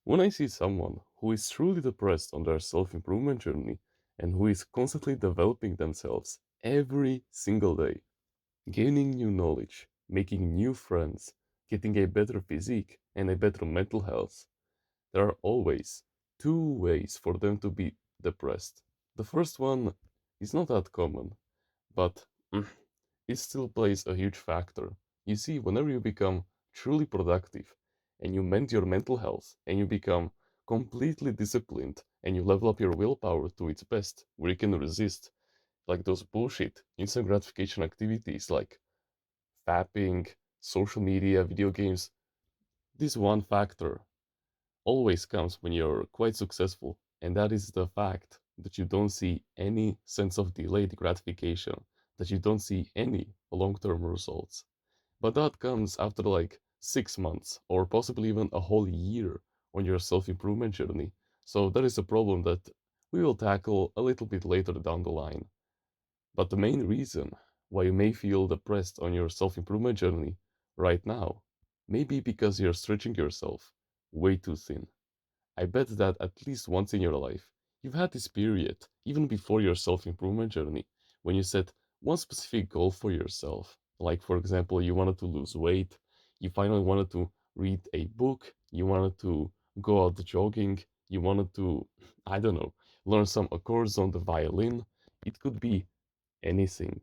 When I see someone who is truly depressed on their self improvement journey and who is constantly developing themselves every single day, gaining new knowledge, making new friends, getting a better physique and a better mental health, there are always two ways for them to be depressed. The first one is not that common, but it still plays a huge factor. You see, whenever you become truly productive and you mend your mental health and you become completely disciplined and you level up your willpower to its best, where you can resist like those bullshit instant gratification activities like fapping, social media, video games, this one factor always comes when you're quite successful, and that is the fact that you don't see any sense of delayed gratification, that you don't see any long term results. But that comes after like 6 months or possibly even a whole year on your self improvement journey. So that is a problem that we will tackle a little bit later down the line. But the main reason why you may feel depressed on your self improvement journey right now may be because you're stretching yourself way too thin. I bet that at least once in your life, you've had this period, even before your self improvement journey, when you set one specific goal for yourself. Like, for example, you wanted to lose weight, you finally wanted to read a book, you wanted to go out jogging, you wanted to, I don't know, learn some accords on the violin. It could be anything.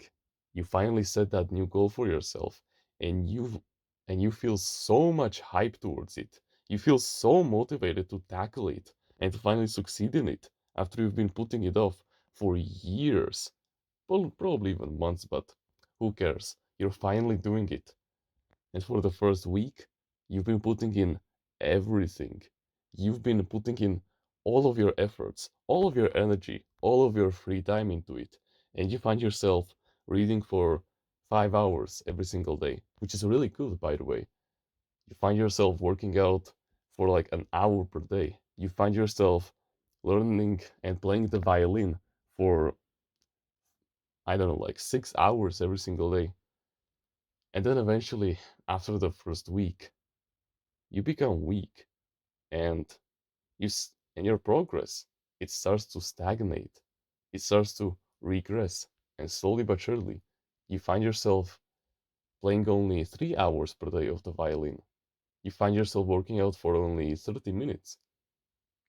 You finally set that new goal for yourself and you feel so much hype towards it. You feel so motivated to tackle it and to finally succeed in it after you've been putting it off for years. Well, probably even months, but who cares? You're finally doing it. And for the first week, you've been putting in everything. You've been putting in all of your efforts, all of your energy, all of your free time into it. And you find yourself reading for 5 hours every single day, which is really good, by the way. You find yourself working out for like an hour per day. You find yourself learning and playing the violin for, I don't know, like 6 hours every single day. And then eventually, after the first week, you become weak and and your progress, it starts to stagnate, it starts to regress, and slowly but surely you find yourself playing only 3 hours per day of the violin. You find yourself working out for only 30 minutes.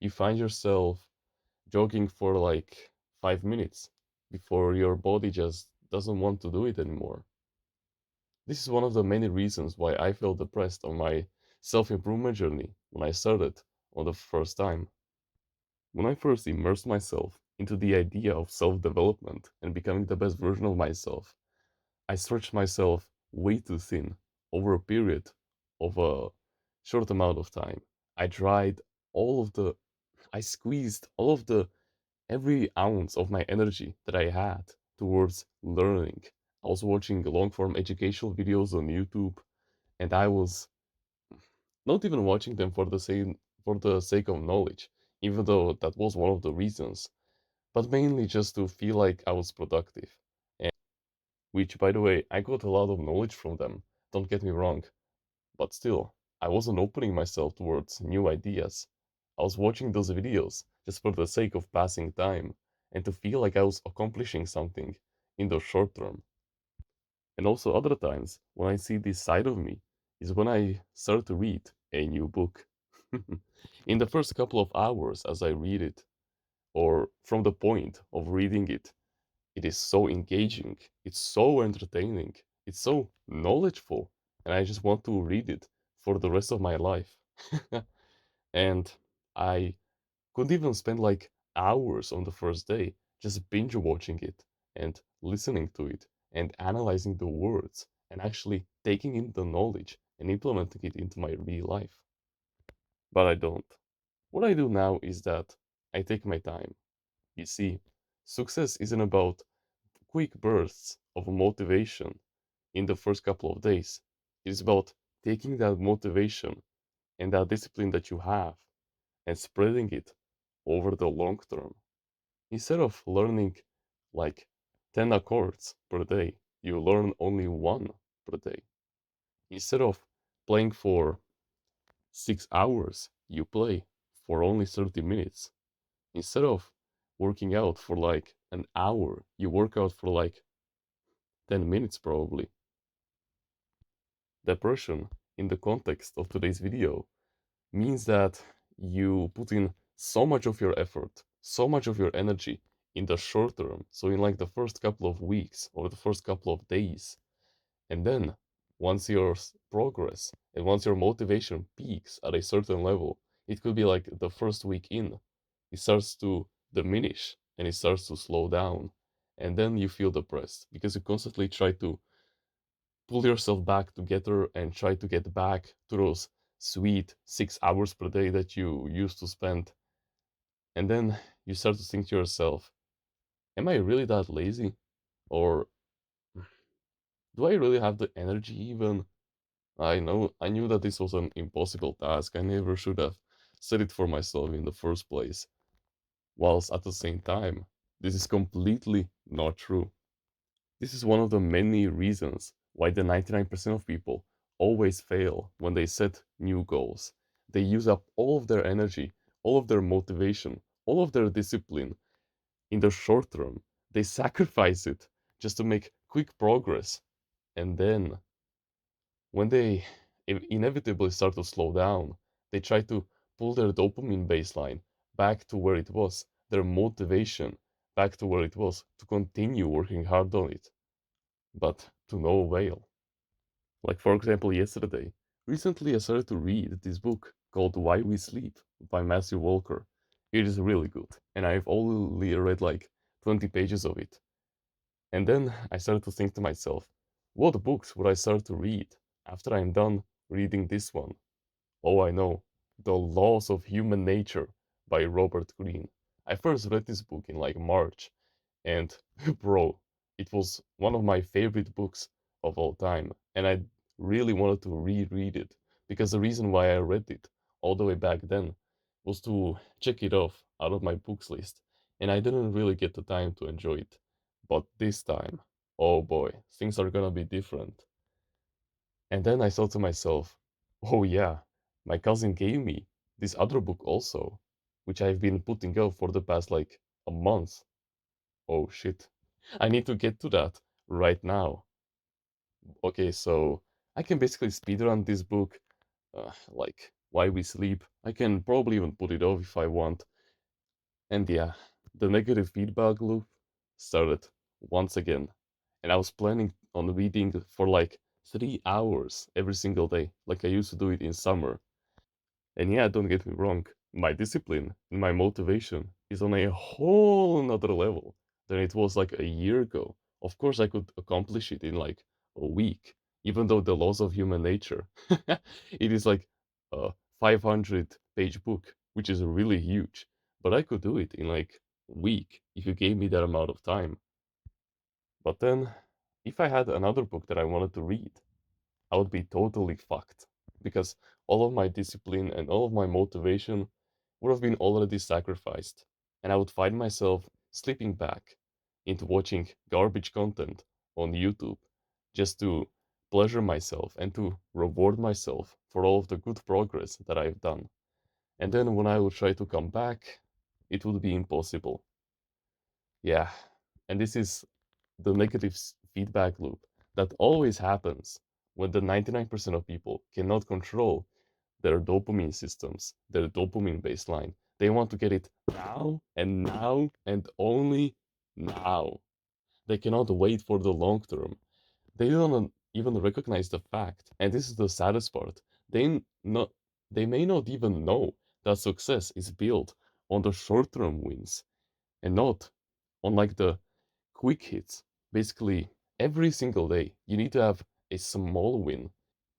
You find yourself jogging for like 5 minutes before your body just doesn't want to do it anymore. This is one of the many reasons why I felt depressed on my self improvement journey when I started on the first time. When I first immersed myself into the idea of self development and becoming the best version of myself, I stretched myself way too thin over a period of a short amount of time. I tried all of the, I squeezed all of the, every ounce of my energy that I had towards learning. I was watching long form educational videos on YouTube, and I was not even watching them for the sake of knowledge, even though that was one of the reasons, but mainly just to feel like I was productive. And which, by the way, I got a lot of knowledge from them, don't get me wrong, but still, I wasn't opening myself towards new ideas. I was watching those videos just for the sake of passing time and to feel like I was accomplishing something in the short term. And also, other times when I see this side of me is when I start to read a new book. In the first couple of hours as I read it, or from the point of reading it, it is so engaging, it's so entertaining, it's so knowledgeable, and I just want to read it for the rest of my life. And I could even spend like hours on the first day just binge watching it and listening to it and analyzing the words and actually taking in the knowledge and implementing it into my real life. But I don't. What I do now is that I take my time. You see, success isn't about quick bursts of motivation in the first couple of days. It is about taking that motivation and that discipline that you have and spreading it over the long term. Instead of learning like 10 accords per day, you learn only one per day. Instead of playing for 6 hours, you play for only 30 minutes. Instead of working out for like an hour, you work out for like 10 minutes probably. Depression, in the context of today's video, means that you put in so much of your effort, so much of your energy in the short term, so in like the first couple of weeks or the first couple of days. And then once your progress and once your motivation peaks at a certain level, it could be like the first week in, it starts to diminish and it starts to slow down. And then you feel depressed because you constantly try to pull yourself back together and try to get back to those sweet 6 hours per day that you used to spend. And then you start to think to yourself, am I really that lazy? Or do I really have the energy even? I knew that this was an impossible task. I never should have set it for myself in the first place. Whilst at the same time, this is completely not true. This is one of the many reasons why the 99% of people always fail when they set new goals. They use up all of their energy, all of their motivation, all of their discipline in the short term. They sacrifice it just to make quick progress. And then, when they inevitably start to slow down, they try to pull their dopamine baseline back to where it was, their motivation back to where it was to continue working hard on it, but to no avail. Like, for example, yesterday, recently I started to read this book called Why We Sleep by Matthew Walker. It is really good, and I've only read like 20 pages of it. And then I started to think to myself, what books would I start to read after I'm done reading this one? Oh, I know, The Laws of Human Nature by Robert Greene. I first read this book in like March, and bro, it was one of my favorite books of all time, and I really wanted to reread it because the reason why I read it all the way back then was to check it off out of my books list, and I didn't really get the time to enjoy it. But this time, oh boy, things are gonna be different. And then I thought to myself, oh yeah, my cousin gave me this other book also, which I've been putting off for the past like a month. Oh shit. I need to get to that right now. Okay, so I can basically speedrun this book, like Why We Sleep. I can probably even put it off if I want. And yeah, the negative feedback loop started once again. And I was planning on reading for like 3 hours every single day, like I used to do it in summer. And yeah, don't get me wrong, my discipline and my motivation is on a whole nother level than it was like a year ago. Of course, I could accomplish it in like a week, even though the laws of human nature, it is like a 500-page book, which is really huge. But I could do it in like a week if you gave me that amount of time. But then, if I had another book that I wanted to read, I would be totally fucked because all of my discipline and all of my motivation would have been already sacrificed, and I would find myself slipping back into watching garbage content on YouTube just to pleasure myself and to reward myself for all of the good progress that I've done. And then when I would try to come back, it would be impossible. Yeah, and this is the negative feedback loop that always happens when the 99% of people cannot control their dopamine systems, their dopamine baseline. They want to get it now and only now. They cannot wait for the long term. They don't even recognize the fact, and this is the saddest part. Not they may not even know that success is built on the short-term wins and not on like the quick hits. Basically, every single day, you need to have a small win.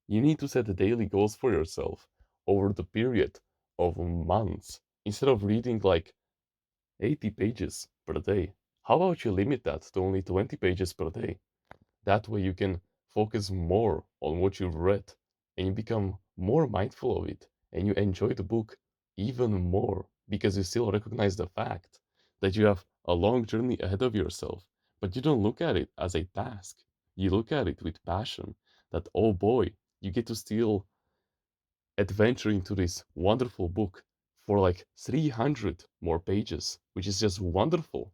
You need to set daily goals for yourself over the period of months instead of reading like 80 pages per day. How about you limit that to only 20 pages per day? That way you can focus more on what you've read and you become more mindful of it and you enjoy the book even more because you still recognize the fact that you have a long journey ahead of yourself, but you don't look at it as a task. You look at it with passion that, oh boy, you get to still adventure into this wonderful book for like 300 more pages, which is just wonderful.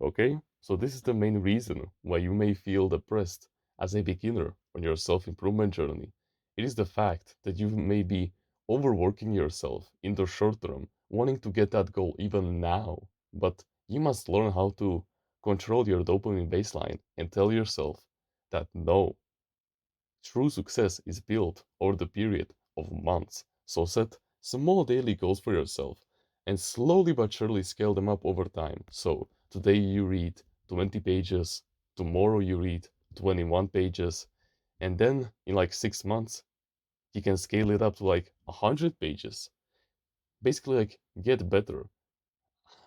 Okay? So this is the main reason why you may feel depressed as a beginner on your self-improvement journey. It is the fact that you may be overworking yourself in the short term, wanting to get that goal even now. But you must learn how to control your dopamine baseline and tell yourself that no, true success is built over the period of months. So set small daily goals for yourself and slowly but surely scale them up over time. So today you read 20 pages, tomorrow you read 21 pages, and then in like 6 months, you can scale it up to like 100 pages. Basically, like get better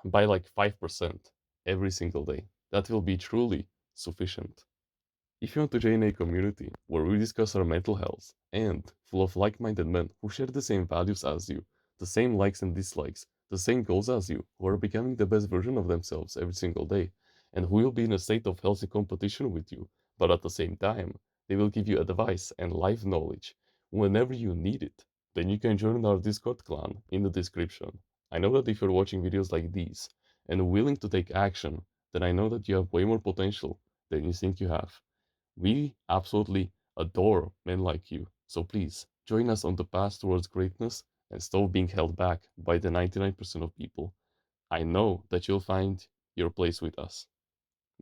by like 5% every single day. That will be truly sufficient. If you want to join a community where we discuss our mental health and full of like-minded men who share the same values as you, the same likes and dislikes, the same goals as you, who are becoming the best version of themselves every single day, and who will be in a state of healthy competition with you, but at the same time, they will give you advice and life knowledge whenever you need it, then you can join our Discord clan in the description. I know that if you're watching videos like these and willing to take action, then I know that you have way more potential than you think you have. We absolutely adore men like you, so please join us on the path towards greatness and stop being held back by the 99% of people. I know that you'll find your place with us.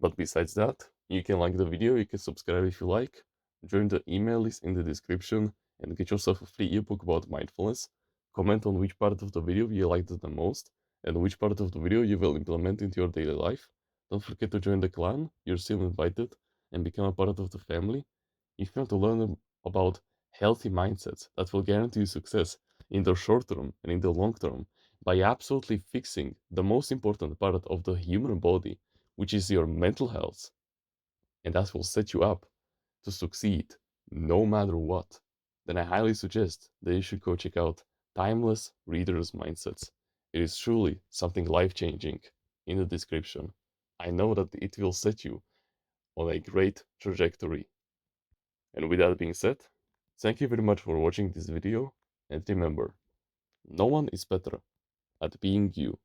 But besides that, you can like the video, you can subscribe if you like, join the email list in the description, and get yourself a free ebook about mindfulness. Comment on which part of the video you liked the most, and which part of the video you will implement into your daily life. Don't forget to join the clan, you're still invited, and become a part of the family. If you want to learn about healthy mindsets that will guarantee you success in the short term and in the long term by absolutely fixing the most important part of the human body, which is your mental health, and that will set you up to succeed no matter what, then I highly suggest that you should go check out Timeless Readers Mindsets. It is truly something life changing in the description. I know that it will set you on a great trajectory. And with that being said, thank you very much for watching this video, and remember, no one is better at being you